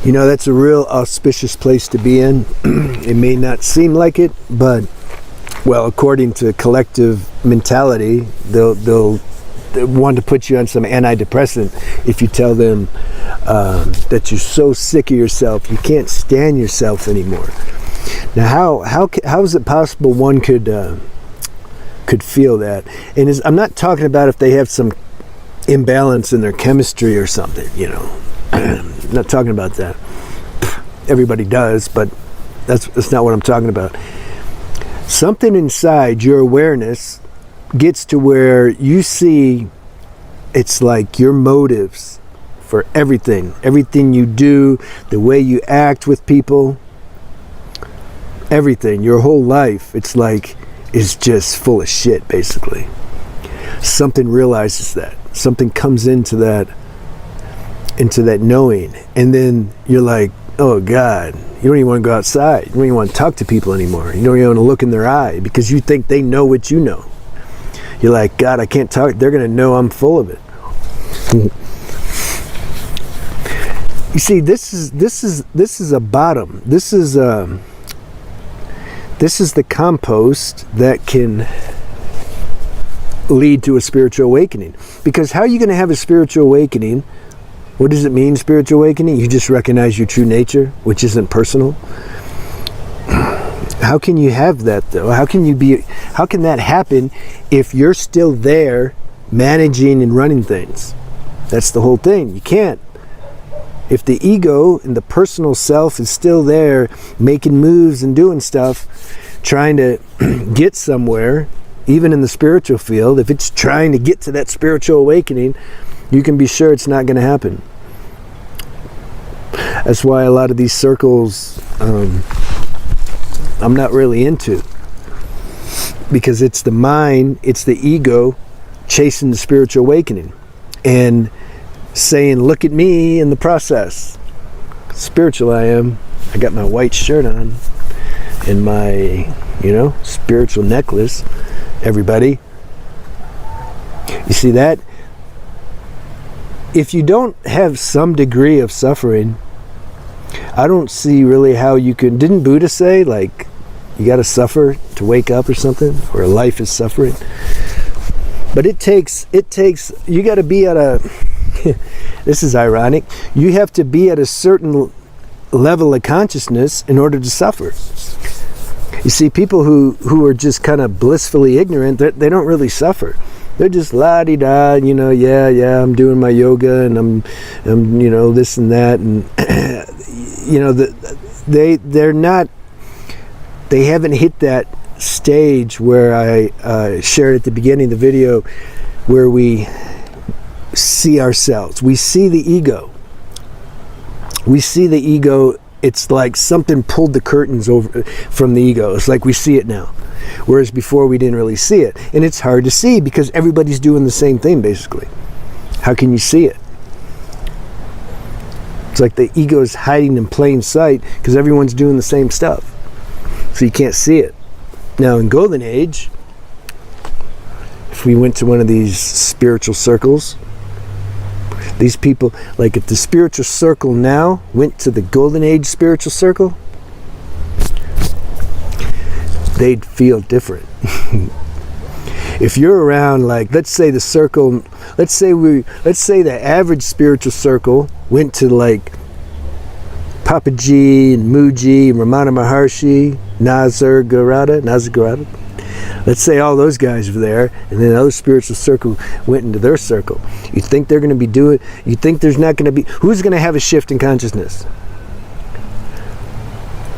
You know, that's a real auspicious place to be in. It may not seem like it, but, well, according to collective mentality, they'll want to put you on some antidepressant if you tell them that you're so sick of yourself, you can't stand yourself anymore. Now, how is it possible one could feel that? And I'm not talking about if they have some imbalance in their chemistry or something, you know. I'm not talking about that. Everybody does, but that's not what I'm talking about. Something inside your awareness gets to where you see it's like your motives for everything you do, the way you act with people, everything, your whole life, it's like is just full of shit, basically. Something realizes that. Something comes into that knowing, and then you're like, oh God, you don't even want to go outside. You don't even want to talk to people anymore. You don't even want to look in their eye because you think they know what you know. You're like, God, I can't talk. They're going to know I'm full of it. You see, this is a bottom. This is the compost that can lead to a spiritual awakening. Because how are you going to have a spiritual awakening? What does it mean, spiritual awakening? You just recognize your true nature, which isn't personal. How can you have that, though? How can that happen if you're still there managing and running things? That's the whole thing. You can't. If the ego and the personal self is still there making moves and doing stuff, trying to get somewhere, even in the spiritual field, if it's trying to get to that spiritual awakening, you can be sure it's not going to happen. That's why a lot of these circles I'm not really into, because it's the mind, it's the ego chasing the spiritual awakening and saying, look at me in the process. Spiritual I am. I got my white shirt on and my, spiritual necklace. Everybody. You see that? If you don't have some degree of suffering, I don't see really how you can. Didn't Buddha say, like, you got to suffer to wake up or something? Or life is suffering? But it takes, you got to be at a, this is ironic, you have to be at a certain level of consciousness in order to suffer. You see, people who are just kind of blissfully ignorant, they don't really suffer. They're just la-di-da, yeah, I'm doing my yoga and I'm this and that, and they haven't hit that stage where I shared at the beginning of the video, where we see ourselves. We see the ego. It's like something pulled the curtains over from the ego. It's like we see it now. Whereas before we didn't really see it. And it's hard to see because everybody's doing the same thing, basically. How can you see it? It's like the ego is hiding in plain sight because everyone's doing the same stuff. So you can't see it. Now in Golden Age, if we went to one of these spiritual circles, these people, like if the spiritual circle now went to the Golden Age spiritual circle, they'd feel different. If you're around, like, let's say the circle, let's say the average spiritual circle went to like Papaji and Muji and Ramana Maharshi, Nazargarada. Let's say all those guys were there, and then another spiritual circle went into their circle. You think they're going to be doing? You think there's not going to be? Who's going to have a shift in consciousness?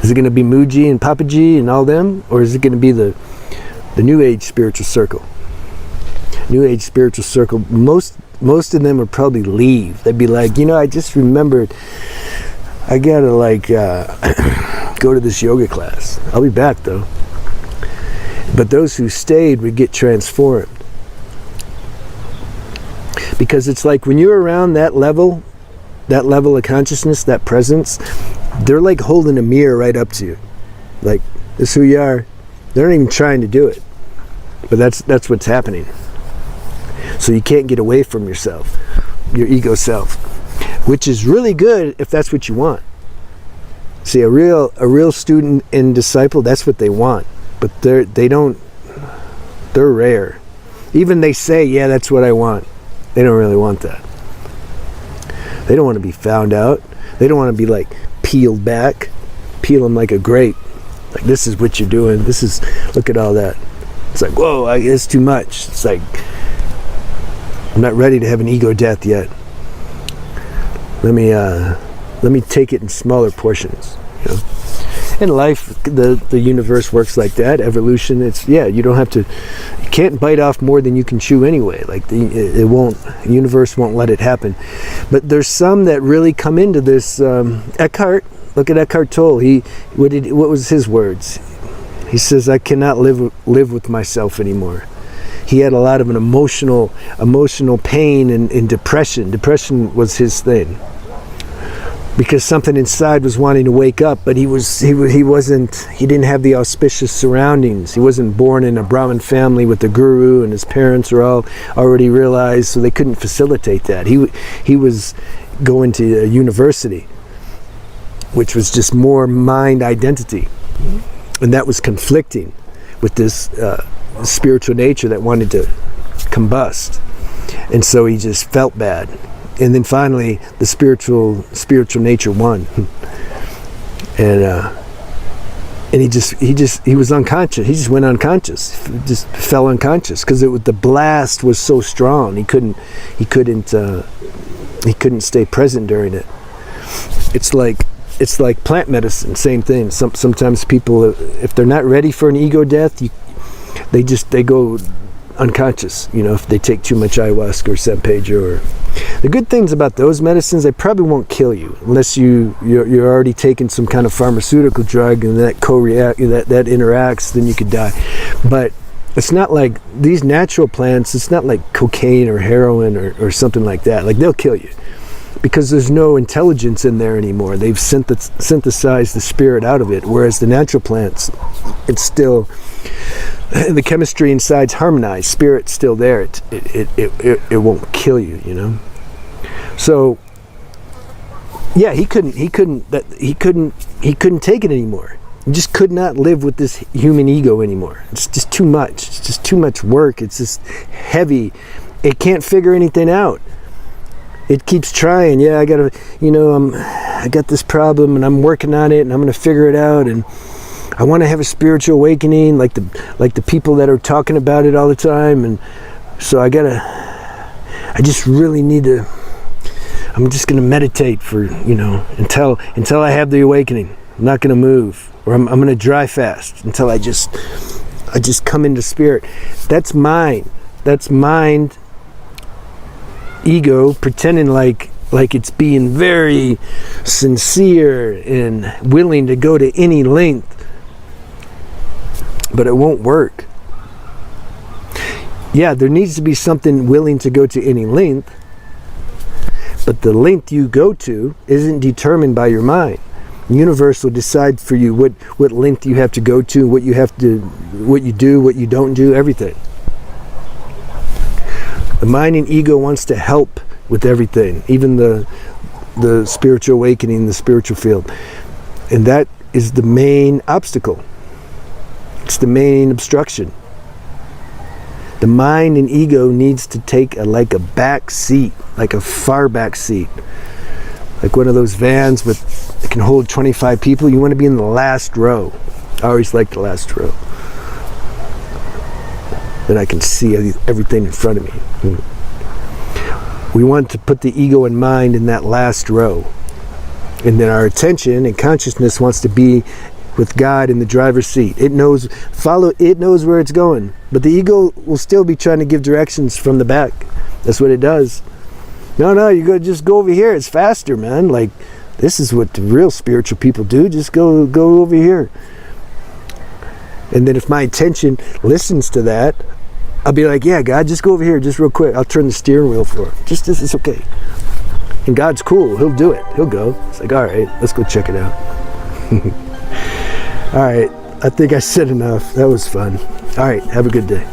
Is it going to be Muji and Papaji and all them, or is it going to be the New Age spiritual circle? New Age spiritual circle. Most of them would probably leave. They'd be like, I just remembered. I gotta go to this yoga class. I'll be back though. But those who stayed would get transformed. Because it's like when you're around that level of consciousness, that presence, they're like holding a mirror right up to you. Like, this is who you are. They're not even trying to do it. But that's what's happening. So you can't get away from yourself, your ego self. Which is really good if that's what you want. See, a real student and disciple, that's what they want. But they're rare. Even they say, yeah, that's what I want. They don't really want that. They don't want to be found out. They don't want to be like peeled back. Peel them like a grape. Like, this is what you're doing. Look at all that. It's like, whoa, it's too much. It's like, I'm not ready to have an ego death yet. Let me take it in smaller portions. You know? In life, the universe works like that. Evolution, you can't bite off more than you can chew anyway. Like, the universe won't let it happen. But there's some that really come into this. Eckhart, look at Eckhart Tolle. What was his words? He says, I cannot live with myself anymore. He had a lot of an emotional pain and depression. Depression was his thing. Because something inside was wanting to wake up, but he didn't have the auspicious surroundings. He wasn't born in a Brahmin family with the guru, and his parents were all already realized, so they couldn't facilitate that. He was going to a university, which was just more mind identity, and that was conflicting with this spiritual nature that wanted to combust, and so he just felt bad. And then finally, the spiritual nature won, and he was unconscious. He just went unconscious, just fell unconscious because the blast was so strong. He couldn't stay present during it. It's like plant medicine, same thing. Sometimes people, if they're not ready for an ego death, they go unconscious, if they take too much ayahuasca or San Pedro. The good things about those medicines, they probably won't kill you unless you're already taking some kind of pharmaceutical drug and that that interacts, then you could die. But it's not like these natural plants. It's not like cocaine or heroin or something like that. Like, they'll kill you because there's no intelligence in there anymore. They've synthesized the spirit out of it, whereas the natural plants, it's still, the chemistry inside's harmonized. Spirit's still there. It won't kill you, So, yeah, he couldn't take it anymore. He just could not live with this human ego anymore. It's just too much. It's just too much work. It's just heavy. It can't figure anything out. It keeps trying. Yeah, I got this problem and I'm working on it and I'm going to figure it out, and I want to have a spiritual awakening like the people that are talking about it all the time, and so I'm just going to meditate for, until I have the awakening. I'm not going to move, or I'm going to dry fast until I just come into spirit. That's mind. That's mind. Ego pretending like it's being very sincere and willing to go to any length, but it won't work. Yeah, there needs to be something willing to go to any length, but the length you go to isn't determined by your mind. The universe will decide for you what length you have to go to, what you do, what you don't do, everything. The mind and ego wants to help with everything, even the spiritual awakening, the spiritual field. And that is the main obstacle. It's the main obstruction. The mind and ego needs to take a back seat, like a far back seat. Like one of those vans that can hold 25 people. You want to be in the last row. I always like the last row. Then I can see everything in front of me. We want to put the ego and mind in that last row. And then our attention and consciousness wants to be with God in the driver's seat. It knows where it's going. But the ego will still be trying to give directions from the back. That's what it does. No, you gotta just go over here. It's faster, man. Like, this is what the real spiritual people do. Just go over here. And then if my attention listens to that, I'll be like, yeah, God, just go over here, just real quick. I'll turn the steering wheel for it. Just this, it's okay. And God's cool. He'll do it. He'll go. It's like, all right, let's go check it out. All right, I think I said enough. That was fun. All right, have a good day.